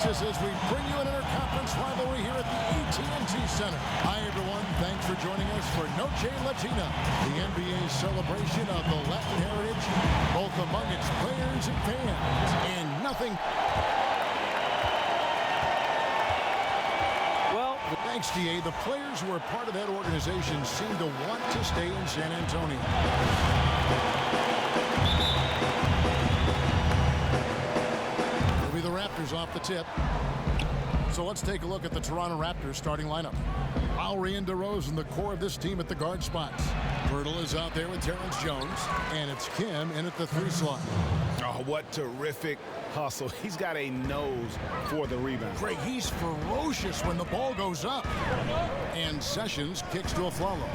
As we bring you an interconference rivalry here at the AT&T Center. Hi, everyone. Thanks for joining us for Noche Latina, the NBA celebration of the Latin heritage, both among its players and fans. And nothing... Well, thanks, DA. The players who are part of that organization seem to want to stay in San Antonio. The Raptors off the tip. So let's take a look at the Toronto Raptors starting lineup. Lowry and DeRozan, the core of this team at the guard spots. Pirtle is out there with Terrence Jones, and it's Kim in at the 3 slot. Oh, what terrific hustle. He's got a nose for the rebound. Greg, he's ferocious when the ball goes up. And Sessions kicks to a Flalo.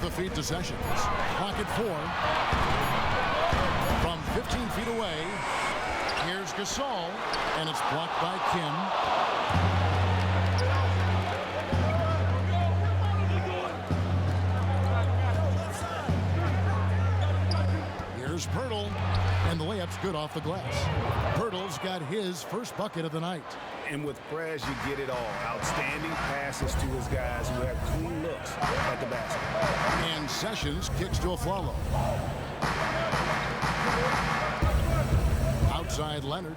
The feed to Sessions. Pocket 4. From 15 feet away. Here's Gasol. And it's blocked by Kim. Here's Pirtle. And the layup's good off the glass. Pirtle's got his first bucket of the night. And with Perez, you get it all. Outstanding passes to his guys who have clean looks at the basket. And Sessions kicks to a Flalo. Outside Leonard.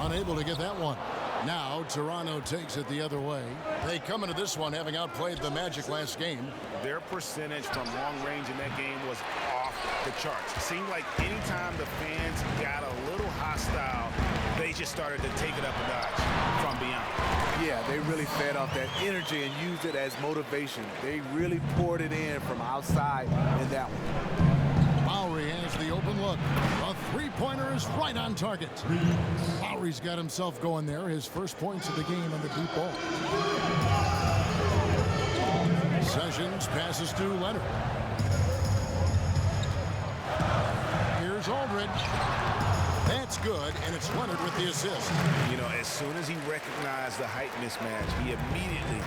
Unable to get that one. Now Toronto takes it the other way. They come into this one having outplayed the Magic last game. Their percentage from long range in that game was off the charts. It seemed like anytime the fans got a little hostile, they just started to take it up a notch from beyond. Yeah, they really fed off that energy and used it as motivation. They really poured it in from outside in that one. Lowry has the open look. A three-pointer is right on target. Lowry's got himself going there. His first points of the game on the deep ball. Sessions passes to Leonard. Here's Aldridge. That's good, and it's Leonard with the assist. You know, as soon as he recognized the height mismatch, he immediately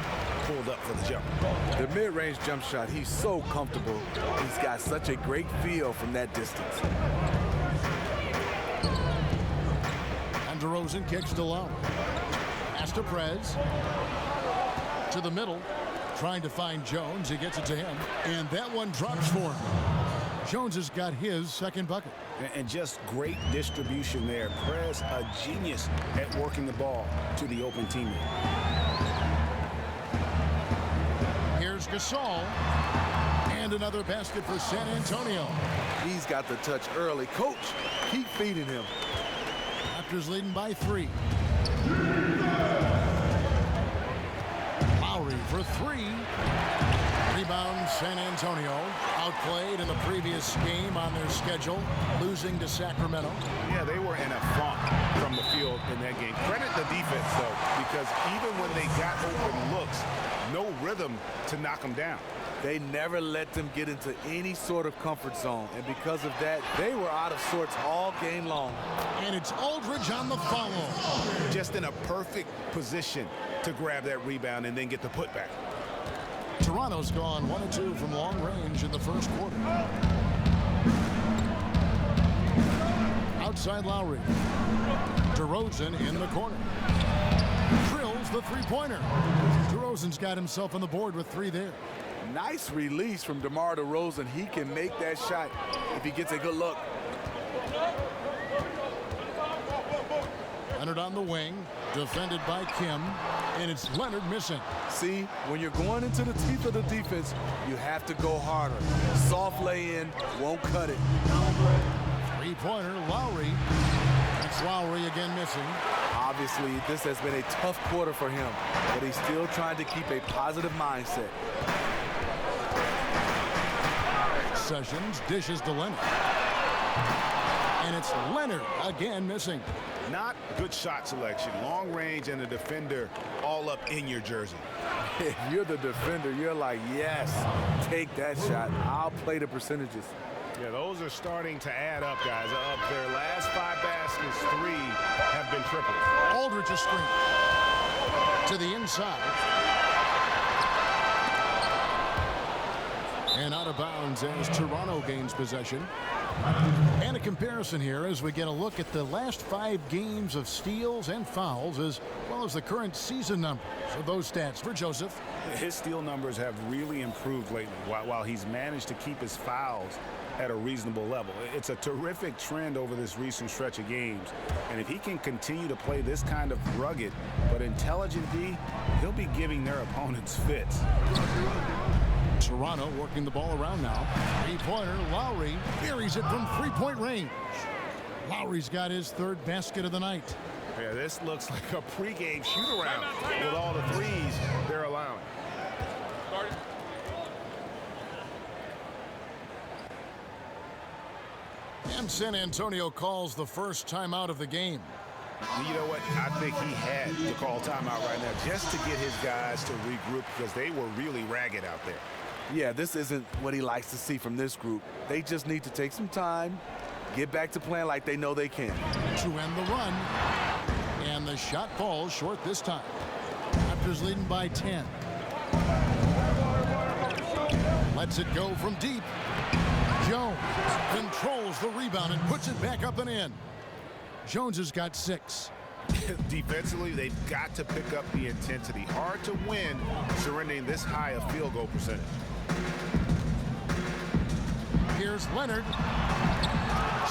pulled up for the jump. The mid-range jump shot, he's so comfortable. He's got such a great feel from that distance. And DeRozan kicks to Lowry. Pass to Prez. To the middle. Trying to find Jones. He gets it to him. And that one drops for him. Jones has got his second bucket. And just great distribution there. Perez, a genius at working the ball to the open teammate. Here's Gasol. And another basket for San Antonio. He's got the touch early. Coach, keep feeding him. Raptors leading by 3. Lowry for 3. Rebound San Antonio. Outplayed in the previous game on their schedule, losing to Sacramento. Yeah, they were in a funk from the field in that game. Credit the defense, though, because even when they got open looks, no rhythm to knock them down. They never let them get into any sort of comfort zone, and because of that, they were out of sorts all game long. And it's Aldridge on the follow. Just in a perfect position to grab that rebound and then get the putback. Toronto's gone 1 of 2 from long range in the first quarter. Outside Lowry. DeRozan in the corner. Drills the three-pointer. DeRozan's got himself on the board with 3 there. Nice release from DeMar DeRozan. He can make that shot if he gets a good look. Leonard on the wing, defended by Kim, and it's Leonard missing. See, when you're going into the teeth of the defense, you have to go harder. Soft lay-in won't cut it. Three-pointer, Lowry. That's Lowry again missing. Obviously, this has been a tough quarter for him, but he's still trying to keep a positive mindset. Sessions dishes to Leonard. And it's Leonard again missing. Not good shot selection. Long range and a defender all up in your jersey. If you're the defender, you're like, yes, take that shot. I'll play the percentages. Yeah, those are starting to add up, guys. Of their last 5 baskets, 3 have been tripled. Aldridge is screened. To the inside. And out of bounds as Toronto gains possession. And a comparison here as we get a look at the last 5 games of steals and fouls as well as the current season numbers of those stats for Joseph. His steal numbers have really improved lately while he's managed to keep his fouls at a reasonable level. It's a terrific trend over this recent stretch of games. And if he can continue to play this kind of rugged but intelligent D, he'll be giving their opponents fits. Toronto working the ball around now. Three-pointer, Lowry buries it from three-point range. Lowry's got his 3rd basket of the night. Yeah, this looks like a pregame shoot-around with all the threes they're allowing. And San Antonio calls the first timeout of the game. You know what? I think he had to call timeout right now just to get his guys to regroup because they were really ragged out there. Yeah, this isn't what he likes to see from this group. They just need to take some time, get back to playing like they know they can. To end the run. And the shot falls short this time. Raptors leading by 10. Lets it go from deep. Jones controls the rebound and puts it back up and in. Jones has got 6. Defensively, they've got to pick up the intensity. Hard to win surrendering this high a field goal percentage. Here's Leonard.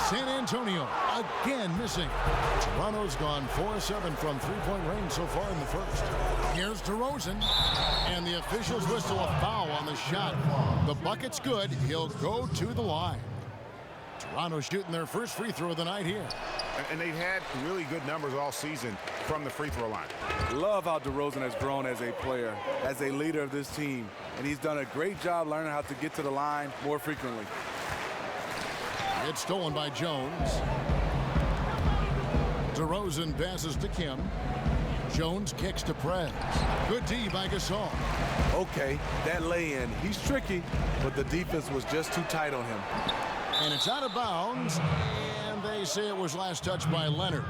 San Antonio again missing. Toronto's gone 4-7 from three-point range so far in the first. Here's DeRozan. And the officials whistle a foul on the shot. The bucket's good. He'll go to the line. Toronto shooting their first free throw of the night here. And they've had really good numbers all season from the free throw line. Love how DeRozan has grown as a player, as a leader of this team. And he's done a great job learning how to get to the line more frequently. It's stolen by Jones. DeRozan passes to Kim. Jones kicks to Prez. Good D by Gasol. Okay, that lay-in. He's tricky, but the defense was just too tight on him. And it's out of bounds. And they say it was last touched by Leonard.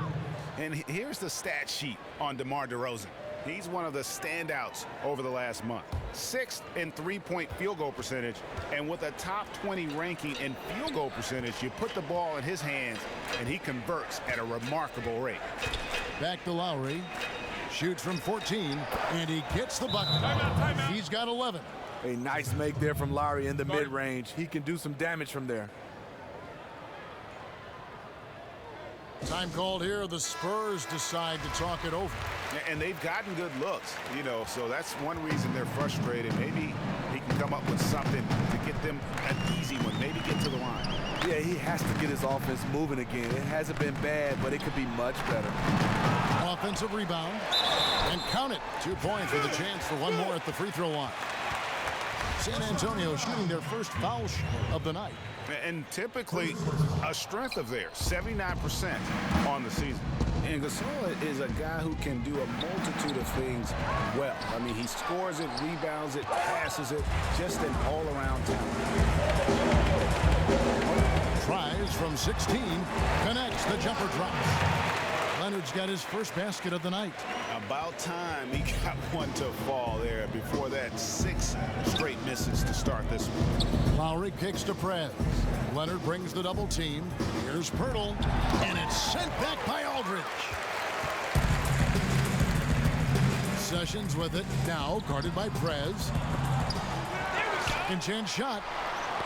And here's the stat sheet on DeMar DeRozan. He's one of the standouts over the last month. 6th in three-point field goal percentage, and with a top 20 ranking in field goal percentage, you put the ball in his hands, and he converts at a remarkable rate. Back to Lowry. Shoots from 14, and he gets the bucket. Timeout. He's got 11. A nice make there from Lowry in the mid-range. He can do some damage from there. Time called here. The Spurs decide to talk it over. And they've gotten good looks, you know, so that's one reason they're frustrated. Maybe he can come up with something to get them an easy one, maybe get to the line. Yeah, he has to get his offense moving again. It hasn't been bad, but it could be much better. Offensive rebound. And count it. 2 points with a chance for one more at the free throw line. San Antonio shooting their first foul shot of the night. And typically a strength of theirs, 79% on the season. And Gasol is a guy who can do a multitude of things well. I mean, he scores it, rebounds it, passes it, just an all-around talent. Tries from 16, connects, the jumper drops. Leonard's got his first basket of the night. About time he got one to fall there. Before that, 6 straight misses to start this one. Lowry kicks to Prez. Leonard brings the double team. Here's Pirtle, and it's sent back by Aldridge. Sessions with it, now guarded by Prez. Second chance shot,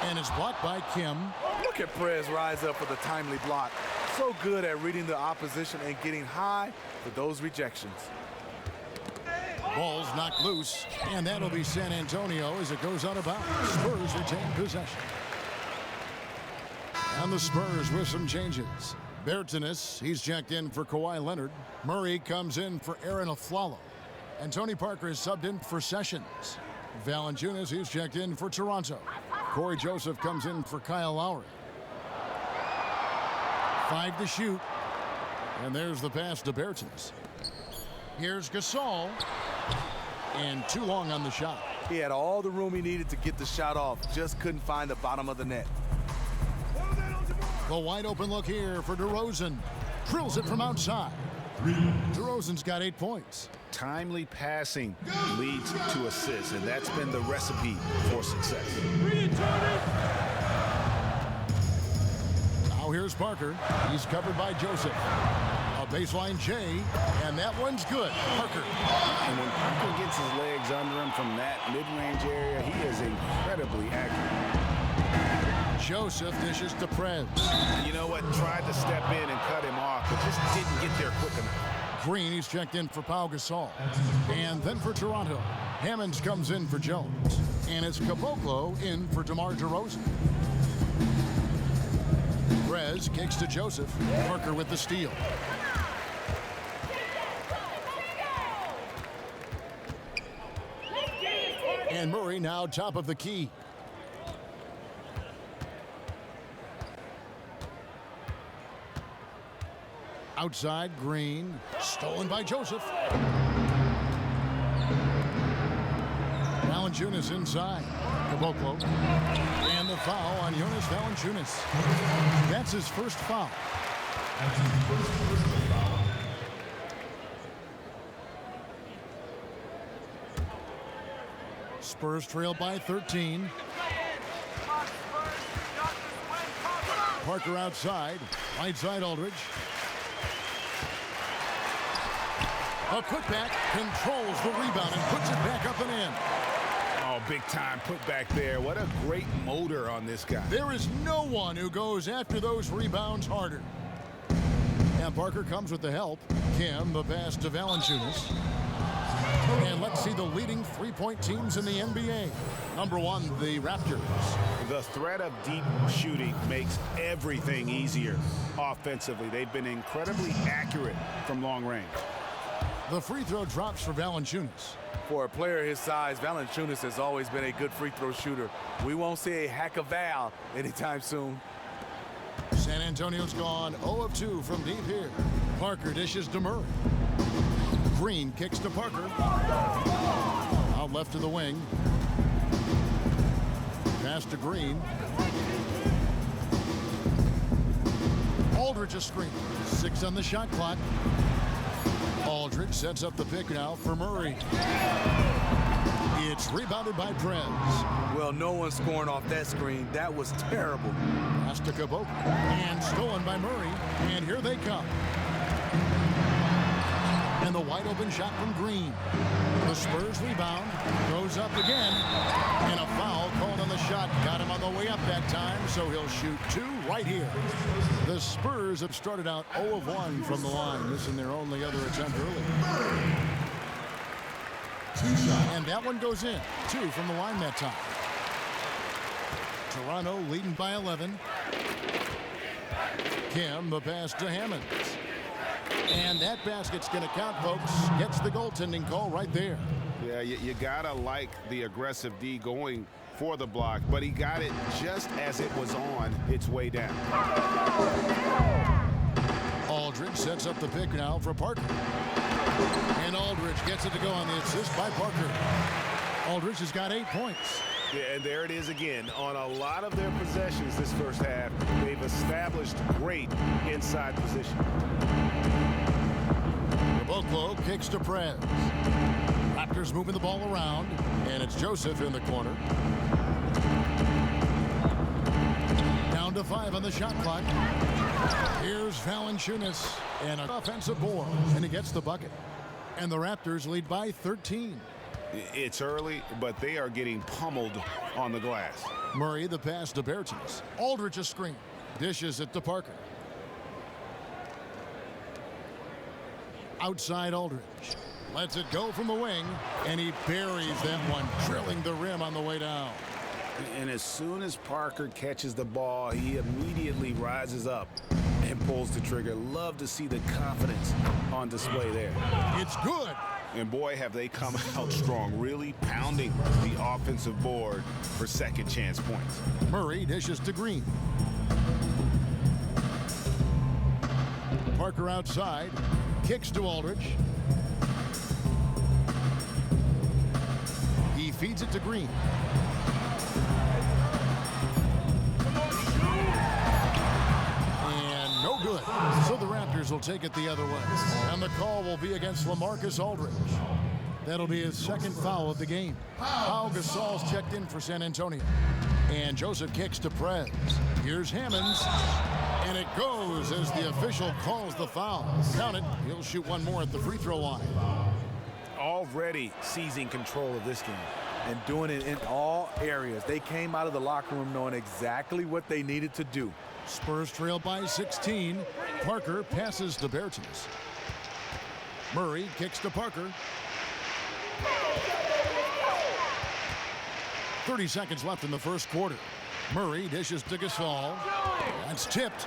and it's blocked by Kim. Look at Prez rise up for the timely block. So good at reading the opposition and getting high for those rejections. Ball's knocked loose, and that'll be San Antonio as it goes out of bounds. Spurs retain possession. And the Spurs with some changes. Bertanis, he's checked in for Kawhi Leonard. Murray comes in for Aaron Aflalo. And Tony Parker is subbed in for Sessions. Valanciunas, he's checked in for Toronto. Corey Joseph comes in for Kyle Lowry. 5 to shoot. And there's the pass to Bertanis. Here's Gasol. And too long on the shot. He had all the room he needed to get the shot off. Just couldn't find the bottom of the net. The wide open look here for DeRozan. Drills it from outside. DeRozan's got 8 points. Timely passing leads to assists, and that's been the recipe for success. Now here's Parker. He's covered by Joseph. A baseline J, and that one's good. Parker. And when Parker gets his legs under him from that mid-range area, he is incredibly accurate. Joseph dishes to Prez. You know what? Tried to step in and cut him off, but just didn't get there quick enough. Green, he's checked in for Pau Gasol. And then for Toronto, Hammonds comes in for Jones. And it's Caboclo in for DeMar DeRozan. Prez kicks to Joseph. Parker with the steal. And Murray now top of the key. Outside, Green. Stolen by Joseph. Valanciunas inside. Caboclo. And the foul on Jonas Valanciunas. That's his first foul. Spurs trail by 13. Parker outside. Right side Aldridge. A putback controls the rebound and puts it back up and in. Oh, big time putback there. What a great motor on this guy. There is no one who goes after those rebounds harder. And Parker comes with the help. Kim, the pass to Valanciunas. And let's see the leading three-point teams in the NBA. Number 1, the Raptors. The threat of deep shooting makes everything easier offensively. They've been incredibly accurate from long range. The free throw drops for Valanciunas. For a player his size, Valanciunas has always been a good free throw shooter. We won't see a hack of Val anytime soon. San Antonio's gone 0 of 2 from deep here. Parker dishes to Murray. Green kicks to Parker. Out left to the wing. Pass to Green. Aldridge a screen. 6 on the shot clock. Aldridge sets up the pick now for Murray. It's rebounded by Prez. Well, no one's scoring off that screen. That was terrible. Pass to Caboclo. And stolen by Murray. And here they come. And the wide open shot from Green. The Spurs rebound. Goes up again. And a foul called on the shot. Got him on the way up that time, so he'll shoot 2 right here. The Spurs have started out 0 of 1 from the line. This is their only other attempt early. And that one goes in. 2 from the line that time. Toronto leading by 11. Kim, the pass to Hammonds. And that basket's going to count, folks. Gets the goaltending call right there. Yeah, you gotta like the aggressive D going for the block, but he got it just as it was on its way down. Aldridge sets up the pick now for Parker. And Aldridge gets it to go on the assist by Parker. Aldridge has got 8 points. Yeah, and there it is again. On a lot of their possessions this first half, they've established great inside position. Caboclo kicks to Prez. Raptors moving the ball around, and it's Joseph in the corner. Down to 5 on the shot clock. Here's Valanciunas, and an offensive board, and he gets the bucket. And the Raptors lead by 13. It's early, but they are getting pummeled on the glass. Murray the pass to Bertans. Aldridge a screen. Dishes it to Parker. Outside Aldridge. Lets it go from the wing, and he buries that one, drilling the rim on the way down. And as soon as Parker catches the ball, he immediately rises up and pulls the trigger. Love to see the confidence on display there. It's good. And boy, have they come out strong, really pounding the offensive board for second chance points. Murray dishes to Green. Parker outside, kicks to Aldridge. He feeds it to Green. And no good. So the Raptors Raptors will take it the other way. And the call will be against LaMarcus Aldridge. That'll be his second foul of the game. Pau Gasol's checked in for San Antonio. And Joseph kicks to Prez. Here's Hammonds. And it goes as the official calls the foul. Count it. He'll shoot one more at the free throw line. Already seizing control of this game. And doing it in all areas. They came out of the locker room knowing exactly what they needed to do. Spurs trail by 16. Parker passes to Bertans. Murray kicks to Parker. 30 seconds left in the first quarter. Murray dishes to Gasol. That's tipped.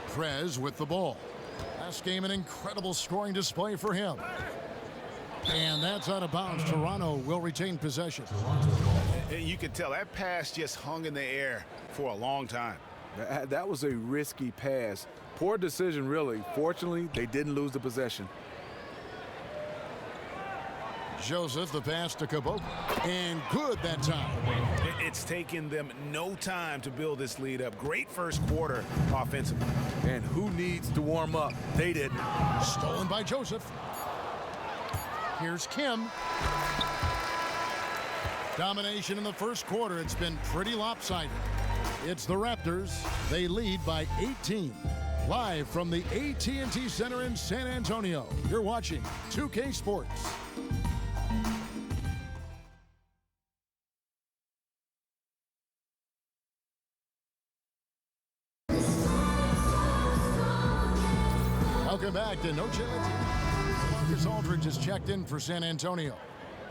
Prez with the ball. Last game, an incredible scoring display for him. And that's out of bounds. Toronto will retain possession. You can tell that pass just hung in the air for a long time. That was a risky pass. Poor decision, really. Fortunately, they didn't lose the possession. Joseph, the pass to Caboclo. And good that time. It's taken them no time to build this lead up. Great first quarter offensively. And who needs to warm up? They didn't. Stolen by Joseph. Here's Kim. Domination in the first quarter. It's been pretty lopsided. It's the Raptors. They lead by 18. Live from the AT&T Center in San Antonio. You're watching 2K Sports. Welcome back to No Chance. Marcus Aldridge is checked in for San Antonio.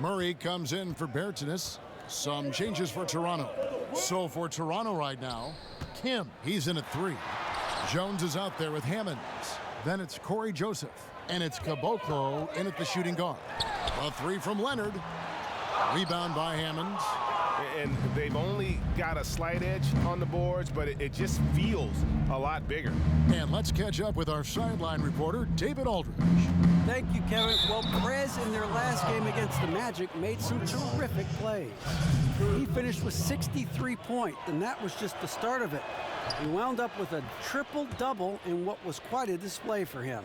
Murray comes in for Bertans. Some changes for Toronto. So for Toronto right now, Kim, he's in at 3. Jones is out there with Hammonds. Then it's Corey Joseph. And it's Caboclo in at the shooting guard. A 3 from Leonard. Rebound by Hammonds. And they've only got a slight edge on the boards, but it just feels a lot bigger. And let's catch up with our sideline reporter, David Aldridge. Thank you, Kevin. Well, Prez in their last game against the Magic made some terrific plays. He finished with 63 points, and that was just the start of it. He wound up with a triple-double in what was quite a display for him.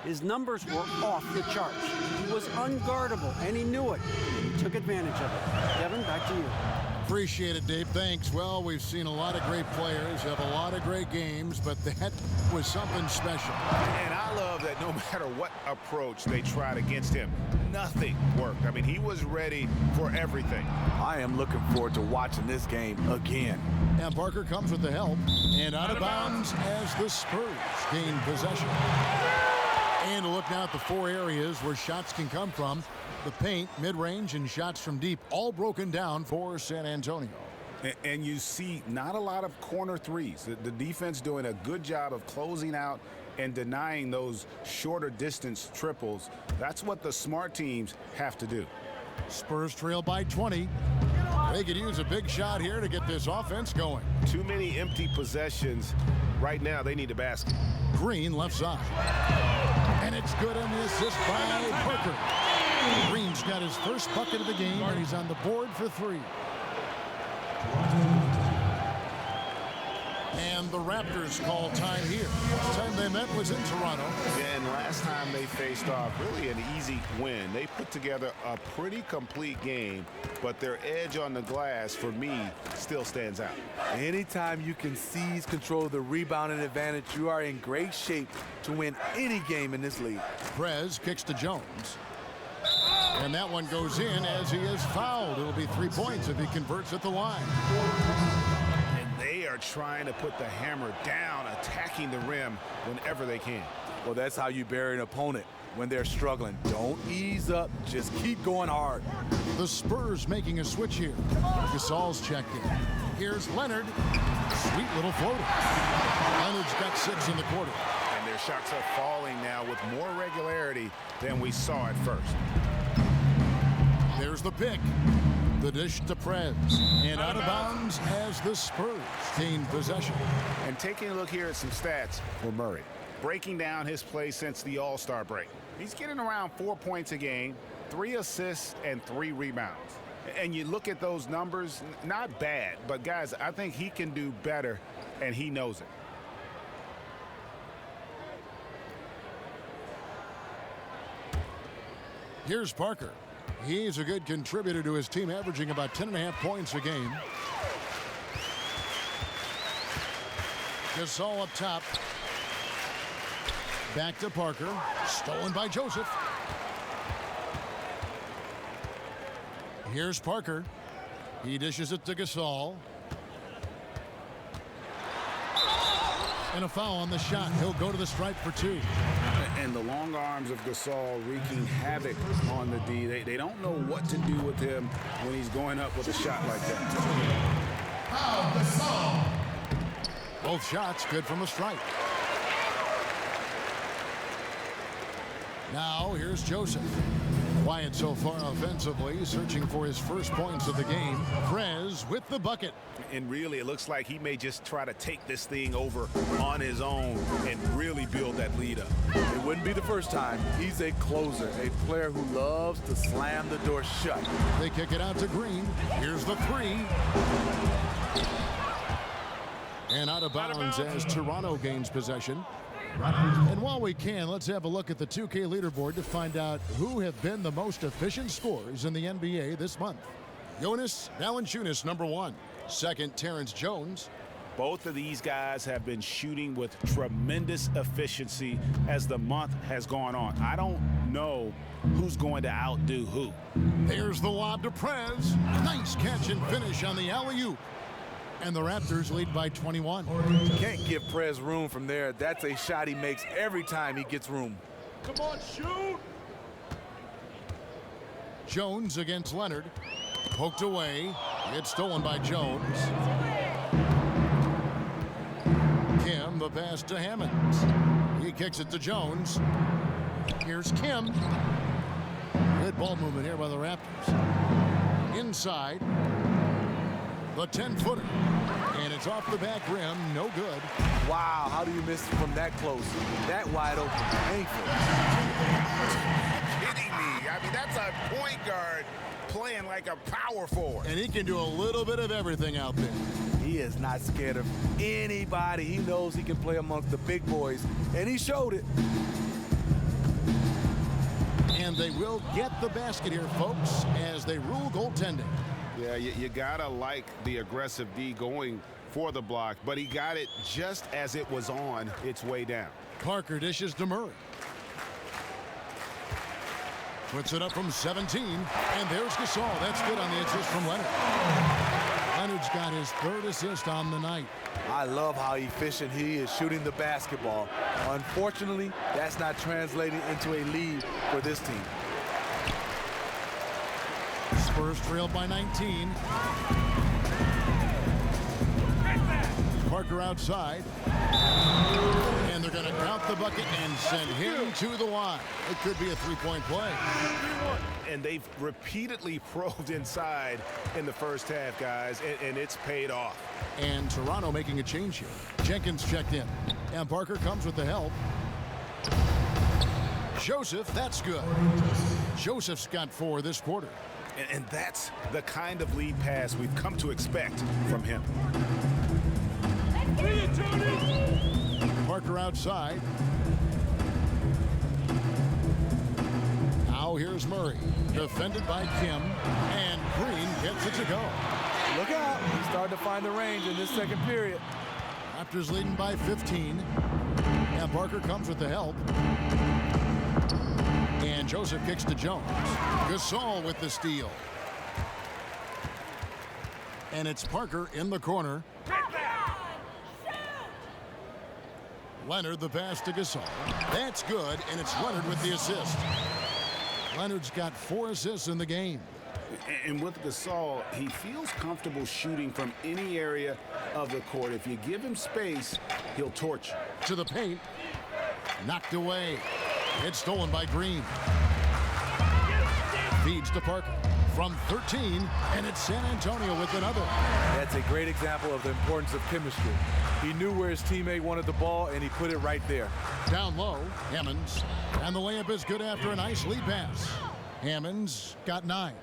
His numbers were off the charts. He was unguardable, and he knew it. He took advantage of it. Kevin, back to you. Appreciate it, Dave. Thanks. Well, we've seen a lot of great players have a lot of great games, but that was something special. And I love that no matter what approach they tried against him, nothing worked. I mean, he was ready for everything. I am looking forward to watching this game again. And Parker comes with the help. And out of bounds as the Spurs gain possession. And a look now at the 4 areas where shots can come from. The paint, mid-range, and shots from deep, all broken down for San Antonio. And you see not a lot of corner threes. The defense doing a good job of closing out and denying those shorter distance triples. That's what the smart teams have to do. Spurs trail by 20. They could use a big shot here to get this offense going. Too many empty possessions. Right now, they need a basket. Green left side. And it's good on the assist by Parker. Green's got his first bucket of the game, and he's on the board for 3. And the Raptors call time here. Last time they met was in Toronto. And last time they faced off, really an easy win. They put together a pretty complete game, but their edge on the glass, for me, still stands out. Anytime you can seize control of the rebounding advantage, you are in great shape to win any game in this league. Prez kicks to Jones. And that one goes in as he is fouled. It'll be 3 points if he converts at the line. And they are trying to put the hammer down, attacking the rim whenever they can. Well, that's how you bury an opponent when they're struggling. Don't ease up. Just keep going hard. The Spurs making a switch here. Gasol's checked in. Here's Leonard. Sweet little floater. Leonard's got 6 in the quarter. And their shots are falling now with more regularity than we saw at first. There's the pick. The dish to Prez. And out of bounds as the Spurs gain possession. And taking a look here at some stats for Murray. Breaking down his play since the All-Star break. He's getting around 4 points a game, 3 assists, and 3 rebounds. And you look at those numbers, not bad, but guys, I think he can do better, and he knows it. Here's Parker. He's a good contributor to his team, averaging about 10.5 points a game. Gasol up top. Back to Parker. Stolen by Joseph. Here's Parker. He dishes it to Gasol. And a foul on the shot. He'll go to the stripe for 2. And the long arms of Gasol wreaking havoc on the D. They don't know what to do with him when he's going up with a shot like that. Both shots good from the stripe. Now here's Joseph. Quiet so far offensively, searching for his first points of the game. Prez with the bucket. And really, it looks like he may just try to take this thing over on his own and really build that lead up. It wouldn't be the first time. He's a closer, a player who loves to slam the door shut. They kick it out to Green. Here's the 3. And out of bounds as Toronto gains possession. And while we can, let's have a look at the 2K leaderboard to find out who have been the most efficient scorers in the NBA this month. Jonas Valanciunas, number 1. Second, Terrence Jones. Both of these guys have been shooting with tremendous efficiency as the month has gone on. I don't know who's going to outdo who. There's the lob to Prez. Nice catch and finish on the alley-oop. And the Raptors lead by 21. Can't give Prez room from there. That's a shot he makes every time he gets room. Come on, shoot! Jones against Leonard. Poked away. It's stolen by Jones. Kim, the pass to Hammonds. He kicks it to Jones. Here's Kim. Good ball movement here by the Raptors. Inside. The 10-footer. And it's off the back rim. No good. Wow, how do you miss from that close? That wide open. Painful. Kidding me. I mean, that's a point guard playing like a power forward. And he can do a little bit of everything out there. He is not scared of anybody. He knows he can play amongst the big boys, and he showed it. And they will get the basket here, folks, as they rule goaltending. Yeah, you gotta like the aggressive D going for the block, but he got it just as it was on its way down. Parker dishes to Murray. Puts it up from 17, and there's Gasol. That's good on the assist from Leonard. Leonard's got his 3rd assist on the night. I love how efficient he is shooting the basketball. Unfortunately, that's not translating into a lead for this team. Spurs trailed by 19. Parker outside. And they're going to count the bucket and send him to the line. It could be a 3-point play. And they've repeatedly probed inside in the first half, guys, and it's paid off. And Toronto making a change here. Jenkins checked in. And Parker comes with the help. Joseph, that's good. Joseph's got 4 this quarter. And that's the kind of lead pass we've come to expect from him. Parker outside. Now here's Murray. Defended by Kim. And Green gets it to go. Look out. He's starting to find the range in this second period. Raptors leading by 15. And Parker comes with the help. And Joseph kicks to Jones. Gasol with the steal. And it's Parker in the corner. Leonard the pass to Gasol. That's good, and it's Leonard with the assist. Leonard's got 4 assists in the game. And with Gasol, he feels comfortable shooting from any area of the court. If you give him space, he'll torch you. To the paint. Knocked away. It's stolen by Green. Feeds to Parker. From 13, and it's San Antonio with another. That's a great example of the importance of chemistry. He knew where his teammate wanted the ball, and he put it right there. Down low, Hammonds. And the layup is good after a nice lead pass. Hammonds got 9.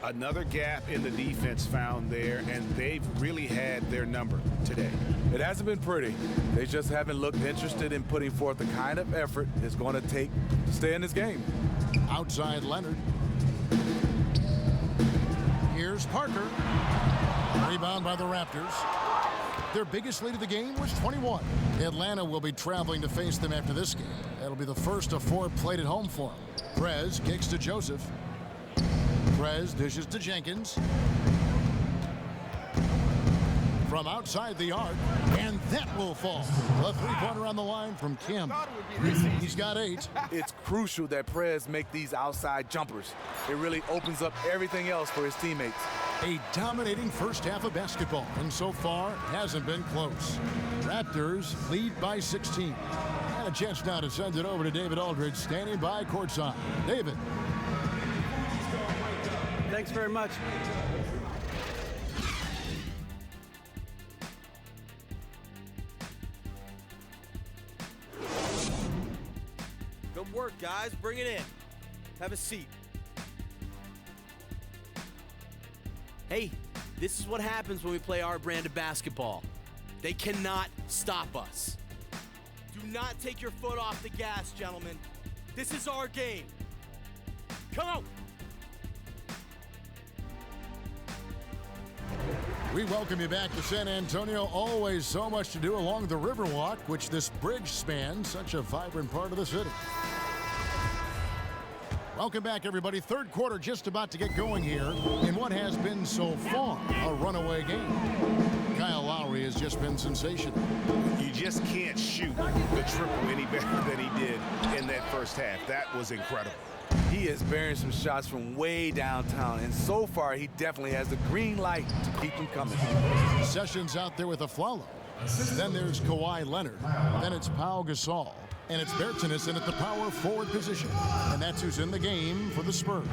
Another gap in the defense found there, and they've really had their number today. It hasn't been pretty. They just haven't looked interested in putting forth the kind of effort it's going to take to stay in this game. Outside Leonard. Here's Parker. Rebound by the Raptors. Their biggest lead of the game was 21. Atlanta will be traveling to face them after this game. That'll be the first of 4 played at home for them. Prez kicks to Joseph. Prez dishes to Jenkins. From outside the arc, and that will fall. A three-pointer on the line from Kim. He's got 8. It's crucial that Prez make these outside jumpers. It really opens up everything else for his teammates. A dominating first half of basketball, and so far hasn't been close. Raptors lead by 16. And a chance now to send it over to David Aldridge, standing by courtside. David. Thanks very much. Good work, guys. Bring it in. Have a seat. Hey, this is what happens when we play our brand of basketball. They cannot stop us. Do not take your foot off the gas, gentlemen. This is our game. Come on. We welcome you back to San Antonio. Always so much to do along the Riverwalk, which this bridge spans, such a vibrant part of the city. Welcome back, everybody. Third quarter just about to get going here in what has been so far a runaway game. Kyle Lowry has just been sensational. You just can't shoot the triple any better than he did in that first half. That was incredible. He is bearing some shots from way downtown, and so far he definitely has the green light to keep them coming. Sessions out there with a follow. Then there's Kawhi Leonard. Then it's Pau Gasol. And it's Bertans in at the power forward position. And that's who's in the game for the Spurs.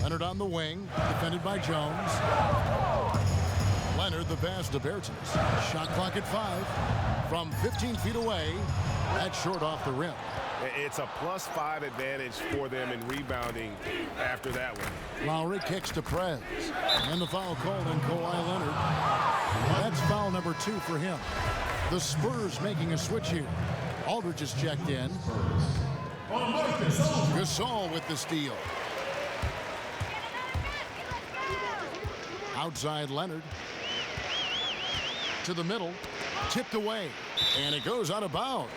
Leonard on the wing, defended by Jones. Leonard the pass to Bertans. Shot clock at 5. From 15 feet away, that's short off the rim. It's a +5 advantage for them in rebounding after that one. Lowry kicks to Prez. And the foul called on Kawhi Leonard. That's foul number 2 for him. The Spurs making a switch here. Aldridge is checked in. Gasol with the steal. Outside Leonard. To the middle. Tipped away. And it goes out of bounds.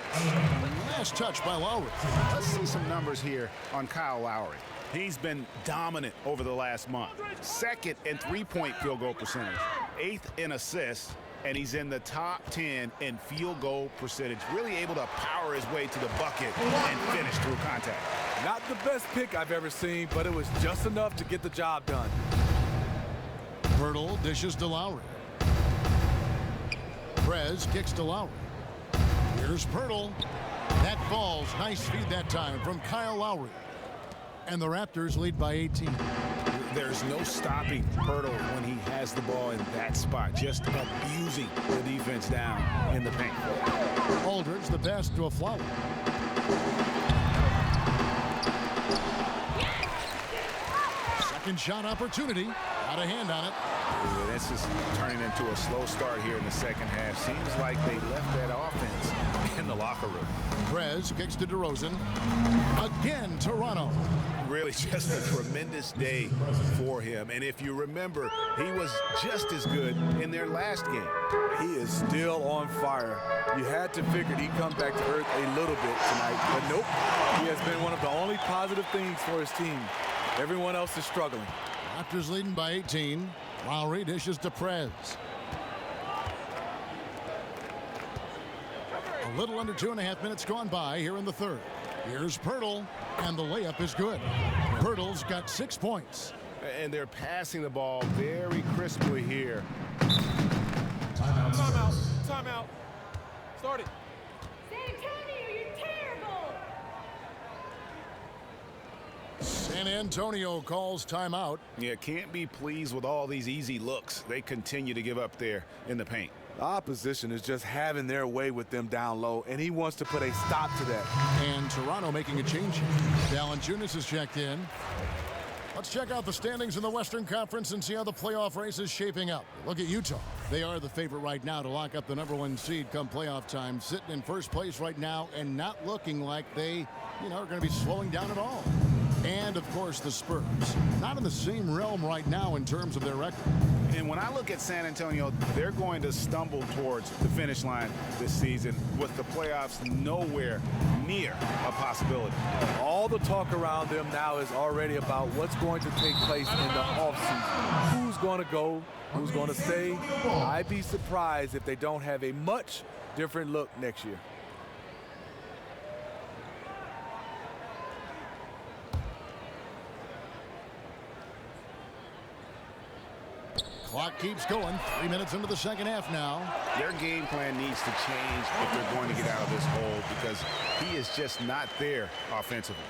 Last touch by Lowry. Let's see some numbers here on Kyle Lowry. He's been dominant over the last month. 2nd in three-point field goal percentage. 8th in assists. And he's in the top 10 in field goal percentage. Really able to power his way to the bucket and finish through contact. Not the best pick I've ever seen, but it was just enough to get the job done. Pirtle dishes to Lowry. Prez kicks to Lowry. Here's Pirtle. That falls. Nice feed that time from Kyle Lowry. And the Raptors lead by 18. There's no stopping Pirtle when he has the ball in that spot. Just abusing the defense down in the paint. Aldridge, the pass to a flower. Second shot opportunity. Out of hand on it. This is turning into a slow start here in the second half. Seems like they left that offense in the locker room. Prez kicks to DeRozan. Again, Toronto. Really just a tremendous day for him. And if you remember, he was just as good in their last game. He is still on fire. You had to figure he'd come back to earth a little bit tonight, but nope. He has been one of the only positive things for his team. Everyone else is struggling. Raptors leading by 18. Lowry dishes to Prez. A little under 2.5 minutes gone by here in the third. Here's Pirtle, and the layup is good. Pirtle's got 6 points. And they're passing the ball very crisply here. Timeout. Timeout. Start it. San Antonio, you're terrible. San Antonio calls timeout. Yeah, can't be pleased with all these easy looks they continue to give up there in the paint. The opposition is just having their way with them down low, and he wants to put a stop to that. And Toronto making a change. Valanciunas is checked in. Let's check out the standings in the Western Conference and see how the playoff race is shaping up. Look at Utah. They are the favorite right now to lock up the #1 seed come playoff time, sitting in first place right now and not looking like they, are going to be slowing down at all. And, of course, the Spurs. Not in the same realm right now in terms of their record. And when I look at San Antonio, they're going to stumble towards the finish line this season with the playoffs nowhere near a possibility. All the talk around them now is already about what's going to take place in the offseason. Who's going to go? Who's going to stay? I'd be surprised if they don't have a much different look next year. Clock keeps going. 3 minutes into the second half now. Their game plan needs to change if they're going to get out of this hole because he is just not there offensively.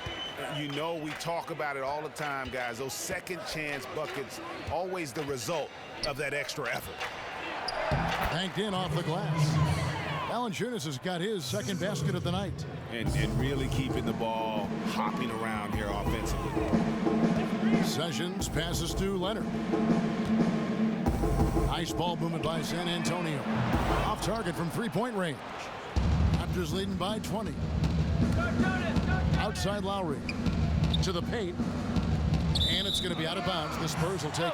We talk about it all the time, guys. Those second chance buckets, always the result of that extra effort. Banked in off the glass. Valanciunas has got his second basket of the night. And really keeping the ball hopping around here offensively. Sessions passes to Leonard. Nice ball movement by San Antonio. Off target from three-point range. Raptors leading by 20. Outside Lowry. To the paint. And it's going to be out of bounds. The Spurs will take it.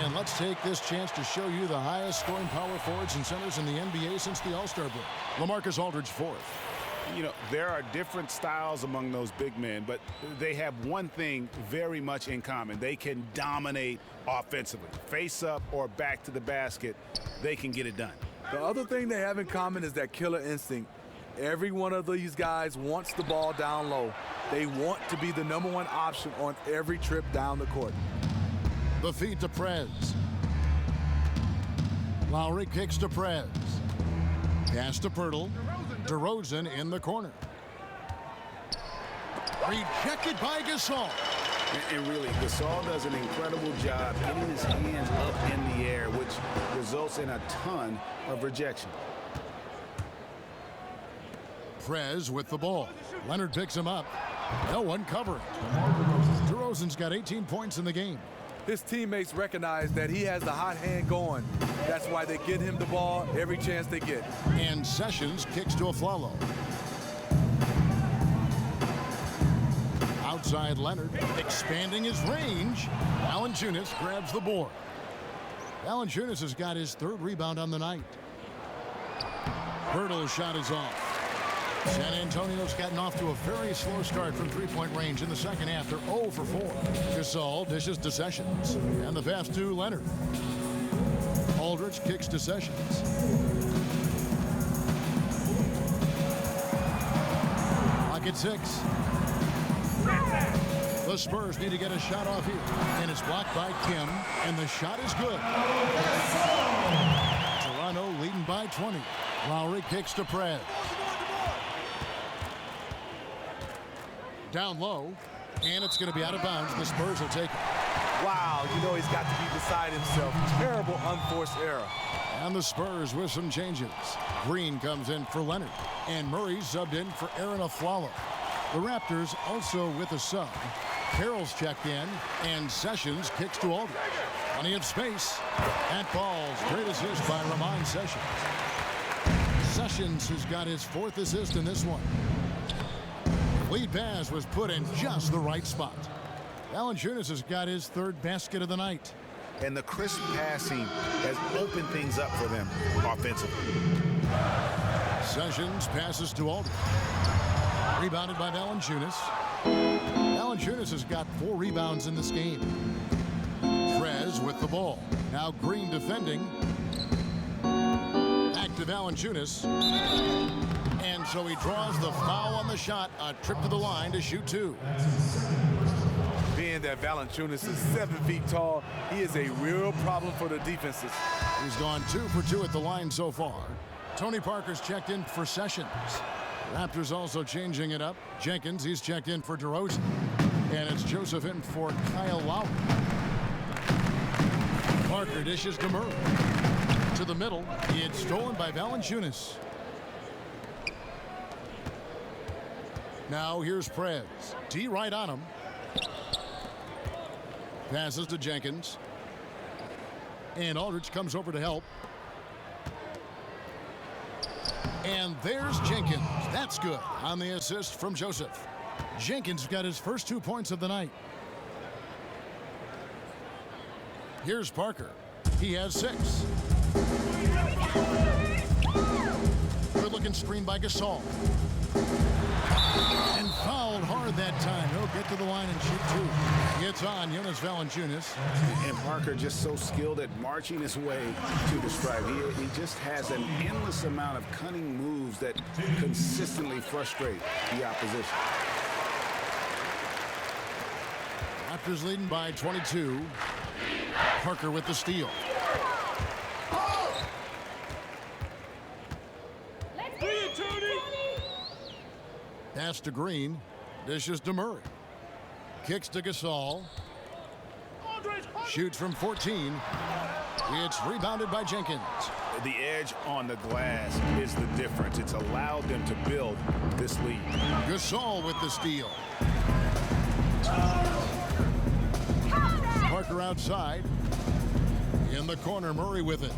And let's take this chance to show you the highest scoring power forwards and centers in the NBA since the All-Star break. LaMarcus Aldridge fourth. There are different styles among those big men, but they have one thing very much in common. They can dominate offensively. Face up or back to the basket, they can get it done. The other thing they have in common is that killer instinct. Every one of these guys wants the ball down low. They want to be the #1 option on every trip down the court. The feed to Prez. Lowry kicks to Prez. Pass to Pirtle. DeRozan in the corner. Rejected by Gasol. And really, Gasol does an incredible job getting his hands up in the air, which results in a ton of rejection. Prez with the ball. Leonard picks him up. No one covering. DeRozan's got 18 points in the game. His teammates recognize that he has the hot hand going. That's why they get him the ball every chance they get. And Sessions kicks to Aflalo. Outside Leonard, expanding his range. Valanciunas grabs the board. Valanciunas has got his third rebound on the night. Pirtle's shot is off. San Antonio's gotten off to a very slow start from three-point range in the second half. They're 0 for 4. Gasol dishes to Sessions. And the pass to Leonard. Aldridge kicks to Sessions. Clock at 6. The Spurs need to get a shot off here. And it's blocked by Kim. And the shot is good. Toronto leading by 20. Lowry kicks to Prez. Down low, and it's going to be out of bounds. The Spurs will take it. Wow, he's got to be beside himself. Terrible unforced error. And the Spurs with some changes. Green comes in for Leonard, and Murray subbed in for Aaron Aflalo. The Raptors also with a sub. Carroll's checked in, and Sessions kicks to Aldridge. Plenty of space. That ball's great assist by Ramon Sessions. Sessions has got his fourth assist in this one. Lead pass was put in just the right spot. Valanciunas has got his third basket of the night. And the crisp passing has opened things up for them offensively. Sessions passes to Aldridge. Rebounded by Valanciunas. Valanciunas has got 4 rebounds in this game. Prez with the ball. Now Green defending. Back to Valanciunas. And so he draws the foul on the shot. A trip to the line to shoot 2. Being that Valanciunas is 7 feet tall, he is a real problem for the defenses. He's gone 2 for 2 at the line so far. Tony Parker's checked in for Sessions. Raptors also changing it up. Jenkins, he's checked in for DeRozan. And it's Joseph in for Kyle Lowry. Parker dishes to Murray. To the middle. It's stolen by Valanciunas. Now here's Prez. D right on him. Passes to Jenkins. And Aldridge comes over to help. And there's Jenkins. That's good on the assist from Joseph. Jenkins got his first 2 points of the night. Here's Parker. He has 6. Good-looking screen by Gasol. And fouled hard that time. He'll get to the line and shoot 2. Gets on Jonas Valanciunas. And Parker just so skilled at marching his way to the stripe. He just has an endless amount of cunning moves that consistently frustrate the opposition. Raptors leading by 22. Parker with the steal. Let's get it, Tony! Pass to Green. Dishes to Murray. Kicks to Gasol. Shoots from 14. It's rebounded by Jenkins. The edge on the glass is the difference. It's allowed them to build this lead. Gasol with the steal. Parker outside. In the corner, Murray with it.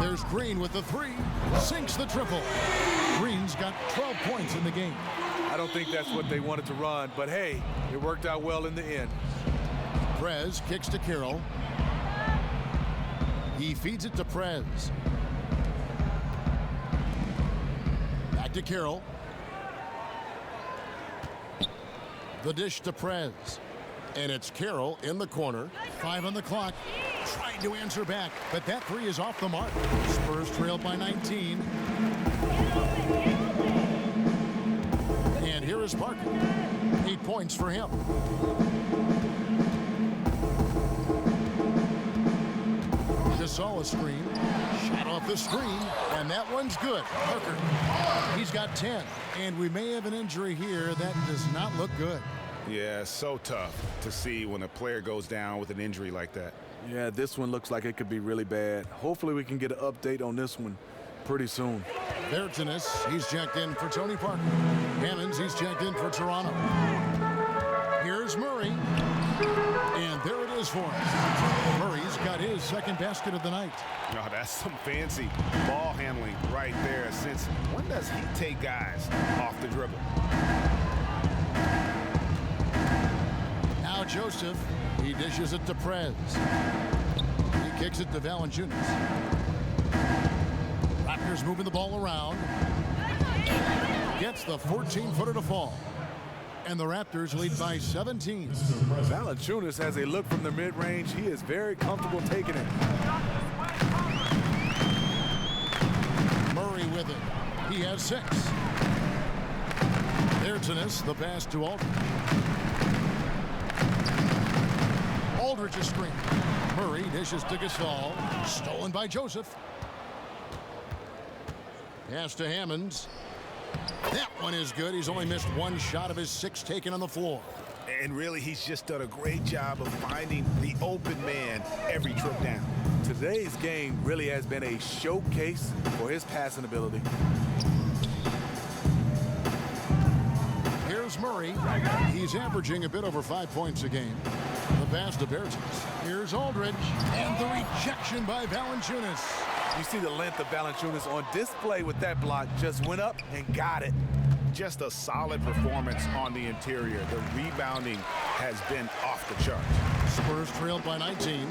There's Green with the 3. Sinks the triple. Green's got 12 points in the game. I don't think that's what they wanted to run, but hey, it worked out well in the end. Prez kicks to Carroll. He feeds it to Prez. Back to Carroll. The dish to Prez. And it's Carroll in the corner. 5 on the clock. Trying to answer back, but that 3 is off the mark. Spurs trailed by 19. And here is Parker. 8 points for him. Gasol a screen. Shot off the screen, and that one's good. Parker, he's got 10. And we may have an injury here. That does not look good. Yeah, so tough to see when a player goes down with an injury like that. Yeah, this one looks like it could be really bad. Hopefully we can get an update on this one pretty soon. Vertinus, he's checked in for Tony Parker. Hammonds, he's checked in for Toronto. Here's Murray. And there it is for him. Murray's got his second basket of the night. No, that's some fancy ball handling right there. Since when does he take guys off the dribble? Now Joseph, he dishes it to Prez. He kicks it to Valanciunas. Raptors moving the ball around. Gets the 14-footer to fall. And the Raptors lead by 17. Valanciunas has a look from the mid-range. He is very comfortable taking it. Murray with it. He has 6. Vertinus, the pass to Aldridge. Aldridge a screen. Murray dishes to Gasol. Stolen by Joseph. Pass to Hammonds. That one is good. He's only missed 1 shot of his 6 taken on the floor. And really, he's just done a great job of finding the open man every trip down. Today's game really has been a showcase for his passing ability. Here's Murray. He's averaging a bit over 5 points a game. The pass to Bertans. Here's Aldridge. And the rejection by Valanciunas. You see the length of Valanciunas on display with that block. Just went up and got it. Just a solid performance on the interior. The rebounding has been off the charts. Spurs trailed by 19.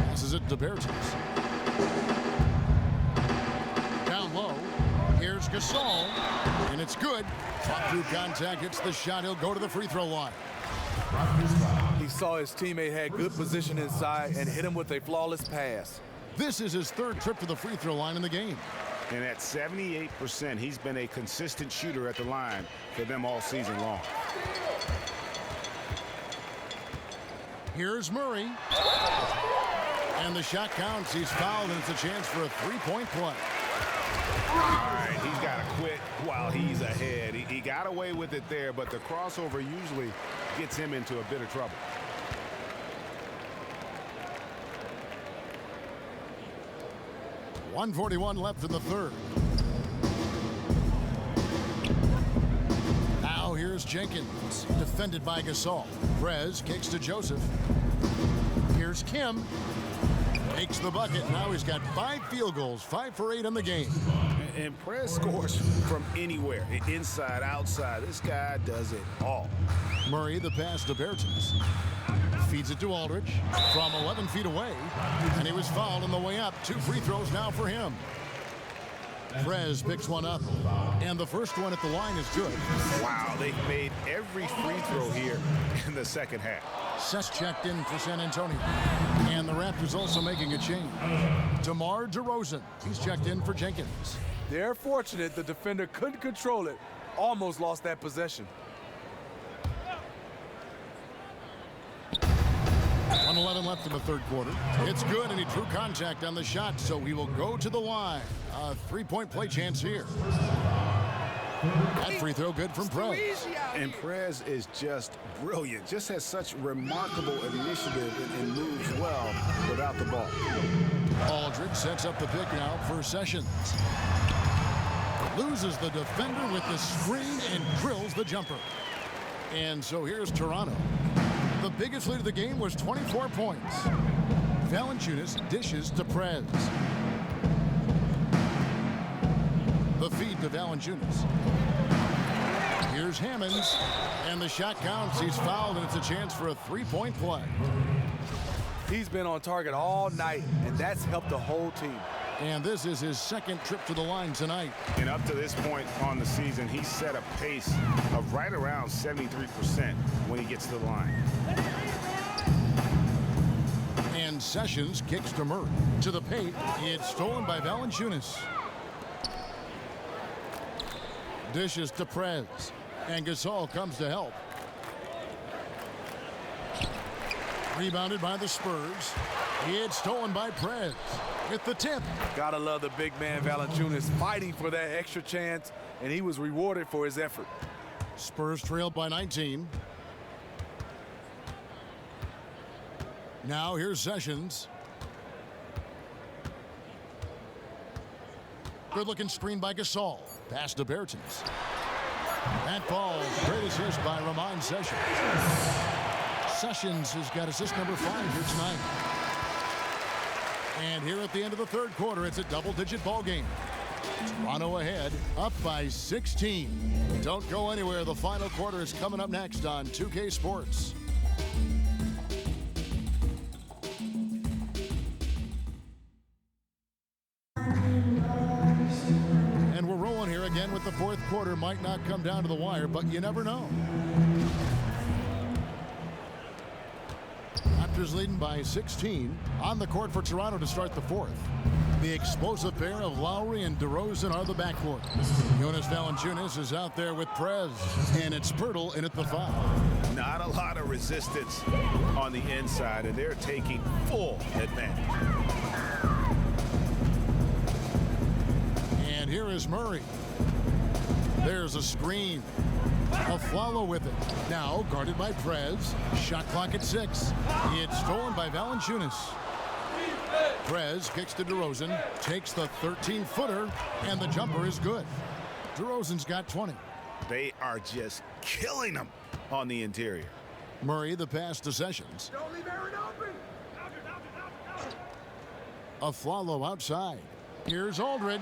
Passes it to Bertans. Down low. Here's Gasol. And it's good. Fought through contact. Hits the shot. He'll go to the free throw line. He saw his teammate had good position inside and hit him with a flawless pass. This is his 3rd trip to the free throw line in the game. And at 78%, he's been a consistent shooter at the line for them all season long. Here's Murray. And the shot counts. He's fouled, and it's a chance for a 3-point play. All right, he's got to quit while he's ahead. He got away with it there, but the crossover usually gets him into a bit of trouble. .141 left in the 3rd. Now here's here's Jenkins, defended by Gasol. Prez kicks to Joseph. Here's Kim. Makes the bucket. Now he's got 5 field goals, 5 for 8 in the game. And Prez scores from anywhere, inside, outside. This guy does it all. Murray, the pass to Bertens. Feeds it to Aldridge from 11 feet away. And he was fouled on the way up. 2 free throws now for him. Prez picks one up. And the first one at the line is good. Wow, they've made every free throw here in the second half. Sess checked in for San Antonio. And the Raptors also making a change. DeMar DeRozan. He's checked in for Jenkins. They're fortunate the defender couldn't control it. Almost lost that possession. 1:11 left in the third quarter. It's good, and he drew contact on the shot, so he will go to the line. A 3-point play chance here. That free throw good from Prez. And Prez is just brilliant. Just has such remarkable initiative and moves well without the ball. Aldridge sets up the pick now for Sessions. Loses the defender with the screen and drills the jumper. And so here's Toronto. The biggest lead of the game was 24 points. Valanciunas dishes to Prez. The feed to Valanciunas. Here's Hammonds, and the shot counts. He's fouled, and it's a chance for a 3-point play. He's been on target all night, and that's helped the whole team. And this is his second trip to the line tonight. And up to this point on the season, he's set a pace of right around 73% when he gets to the line. And Sessions kicks to Murray. To the paint, it's stolen by Valanciunas. Dishes to Prez. And Gasol comes to help. Rebounded by the Spurs. It's stolen by Prez. With the tip. Gotta love the big man Valanciunas fighting for that extra chance, and he was rewarded for his effort. Spurs trailed by 19. Now here's Sessions. Good-looking screen by Gasol. Pass to Bertens. That falls. Great assist by Ramon Sessions. Sessions has got assist number 5 here tonight. And here at the end of the third quarter, it's a double-digit ball game. Toronto ahead, up by 16. Don't go anywhere. The final quarter is coming up next on 2K Sports. And we're rolling here again with the fourth quarter. Might not come down to the wire, but you never know. Raptors leading by 16 on the court for Toronto to start the fourth. The explosive pair of Lowry and DeRozan are the backcourt. Jonas Valanciunas is out there with Prez, and it's Pirtle in at the foul. Not a lot of resistance on the inside, and they're taking full advantage. And here is Murray. There's a screen. Afflalo with it. Now guarded by Prez. Shot clock at 6. It's stolen by Valanciunas. Prez kicks to DeRozan. Takes the 13-footer. And the jumper is good. DeRozan's got 20. They are just killing them on the interior. Murray the pass to Sessions. Don't leave Aaron open. Afflalo outside. Here's Aldridge.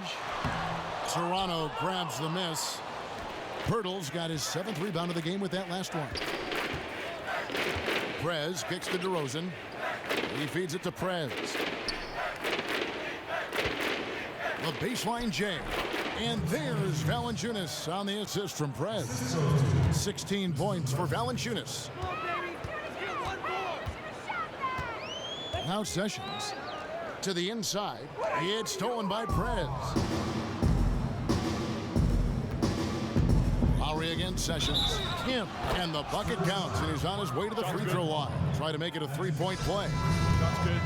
Toronto grabs the miss. Pirtle's got his 7th rebound of the game with that last one. Prez kicks to DeRozan. He feeds it to Prez. The baseline J. And there's Valanciunas on the assist from Prez. 16 points for Valanciunas. Now Sessions. To the inside. It's stolen by Prez. Lowry against Sessions. Kim. And the bucket counts, and he's on his way to the free throw line. Try to make it a 3-point play. That's good.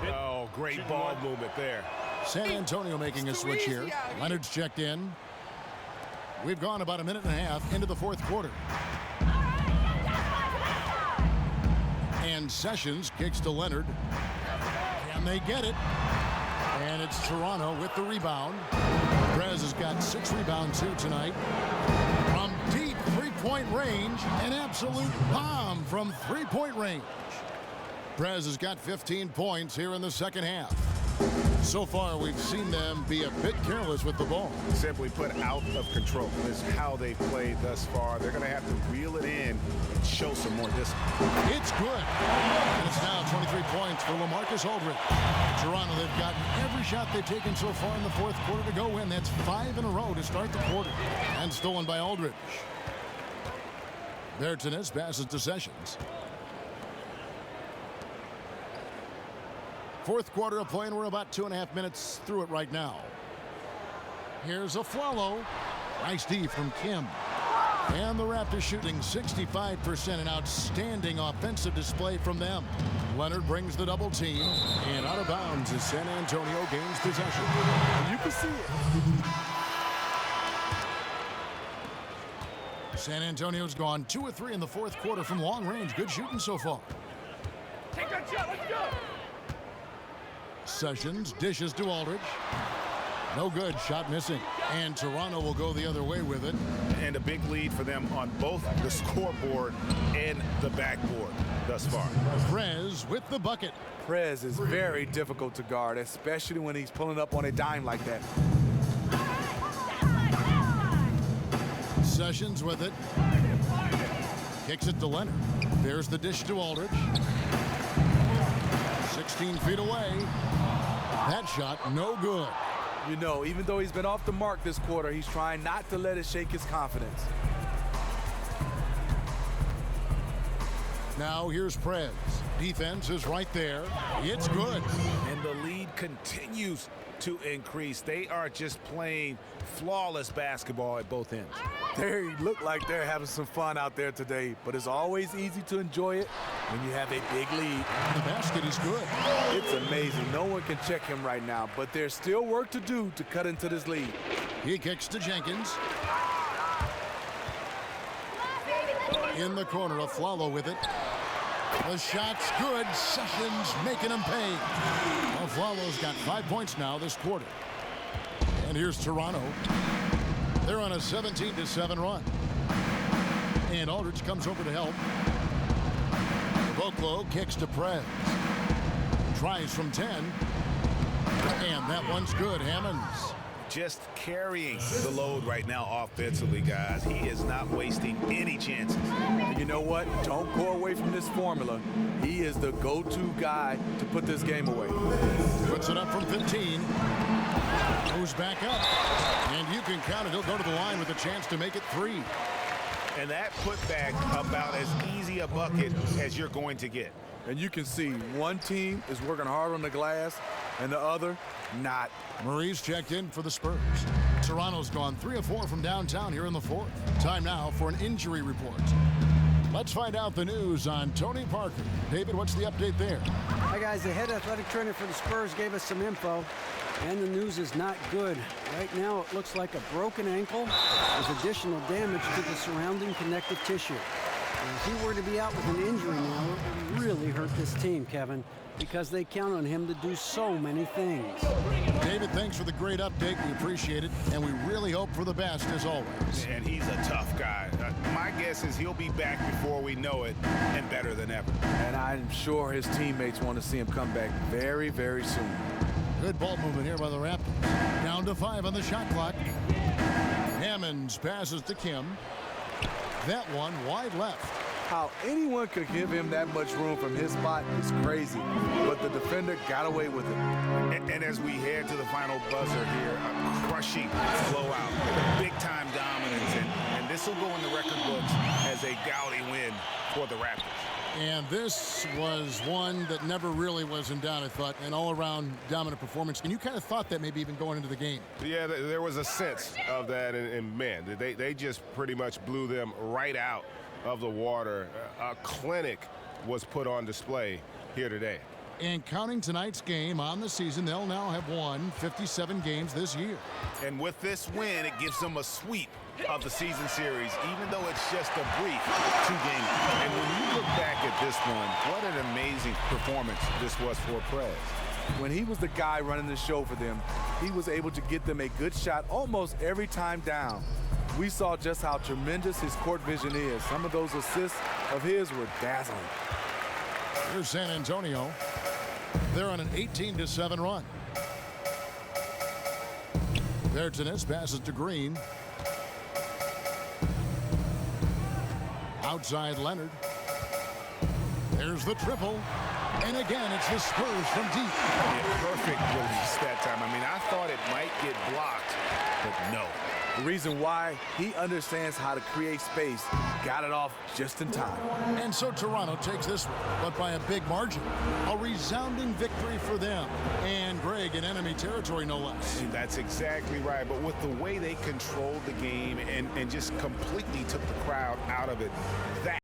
Oh, great ball movement there. San Antonio making a switch here. Leonard's checked in. We've gone about a minute and a half into the fourth quarter. And Sessions kicks to Leonard. And they get it. And it's Toronto with the rebound. Prez has got 6 rebounds here tonight. From deep three-point range. An absolute bomb from three-point range. Prez has got 15 points here in the second half. So far, we've seen them be a bit careless with the ball. Simply put, out of control is how they've played thus far. They're going to have to reel it in and show some more discipline. It's good. And it's now 23 points for LaMarcus Aldridge. Toronto, they've gotten every shot they've taken so far in the fourth quarter to go in. That's 5 in a row to start the quarter. And stolen by Aldridge. Bertans passes to Sessions. Fourth quarter of play, and we're about 2.5 minutes through it right now. Here's a Flalo. Nice D from Kim. And the Raptors shooting 65%. An outstanding offensive display from them. Leonard brings the double team. And out of bounds as San Antonio gains possession. And you can see it. San Antonio's gone 2 of 3 in the fourth quarter from long range. Good shooting so far. Take that shot, let's go! Sessions dishes to Aldridge. No good. Shot missing. And Toronto will go the other way with it. And a big lead for them on both the scoreboard and the backboard thus far. Prez with the bucket. Prez is very difficult to guard, especially when he's pulling up on a dime like that. Sessions with it. Kicks it to Leonard. There's the dish to Aldridge. 16 feet away. That shot, no good. You know, even though he's been off the mark this quarter, he's trying not to let it shake his confidence. Now here's Prez. Defense is right there. It's good. And the lead continues to increase. They are just playing flawless basketball at both ends. They look like they're having some fun out there today, but it's always easy to enjoy it when you have a big lead. The basket is good. It's amazing. No one can check him right now, but there's still work to do to cut into this lead. He kicks to Jenkins. In the corner, a Flalo with it. The shot's good. Sessions making him pay. Well, Flalo's got 5 points now this quarter. And here's Toronto. They're on a 17-7 run. And Aldridge comes over to help. Boklo kicks to Prez. Tries from 10. And that one's good. Hammonds. Just carrying the load right now offensively, guys. He is not wasting any chances. And you know what? Don't go away from this formula. He is the go-to guy to put this game away. Puts it up from 15. Moves back up. And you can count it. He'll go to the line with a chance to make it 3. And that putback about as easy a bucket as you're going to get. And you can see one team is working hard on the glass and the other not. Murray's checked in for the Spurs. Toronto's gone 3 of 4 from downtown here in the fourth. Time now for an injury report. Let's find out the news on Tony Parker. David, what's the update there? Hi, guys. The head athletic trainer for the Spurs gave us some info, and the news is not good. Right now, it looks like a broken ankle with additional damage to the surrounding connective tissue. And if he were to be out with an injury now, it would really hurt this team, Kevin, because they count on him to do so many things. David, thanks for the great update. We appreciate it, and we really hope for the best as always. And he's a tough guy. My guess is he'll be back before we know it and better than ever. And I'm sure his teammates want to see him come back very, very soon. Good ball movement here by the Raptors. Down to 5 on the shot clock. Hammonds passes to Kim. That one wide left. How anyone could give him that much room from his spot is crazy, but the defender got away with it. And as we head to the final buzzer here, a crushing blowout, big-time dominance, and this will go in the record books as a gaudy win for the Raptors. And this was one that never really was in doubt, I thought, an all-around dominant performance. And you kind of thought that maybe even going into the game. Yeah, there was a sense of that, and man, they just pretty much blew them right out of the water. A clinic was put on display here today. And counting tonight's game on the season, they'll now have won 57 games this year. And with this win, it gives them a sweep of the season series, even though it's just a brief 2-game. And when you look back at this one, what an amazing performance this was for Prez. When he was the guy running the show for them, he was able to get them a good shot almost every time down. We saw just how tremendous his court vision is. Some of those assists of his were dazzling. Here's San Antonio. They're on an 18-7 run. Bertanis passes to Green. Outside Leonard. There's the triple. And again, it's the Spurs from deep. Yeah, perfect release that time. I mean, I thought it might get blocked, but no. The reason why, he understands how to create space. Got it off just in time. And so Toronto takes this one, but by a big margin. A resounding victory for them. And Greg in enemy territory, no less. And that's exactly right. But with the way they controlled the game and just completely took the crowd out of it, that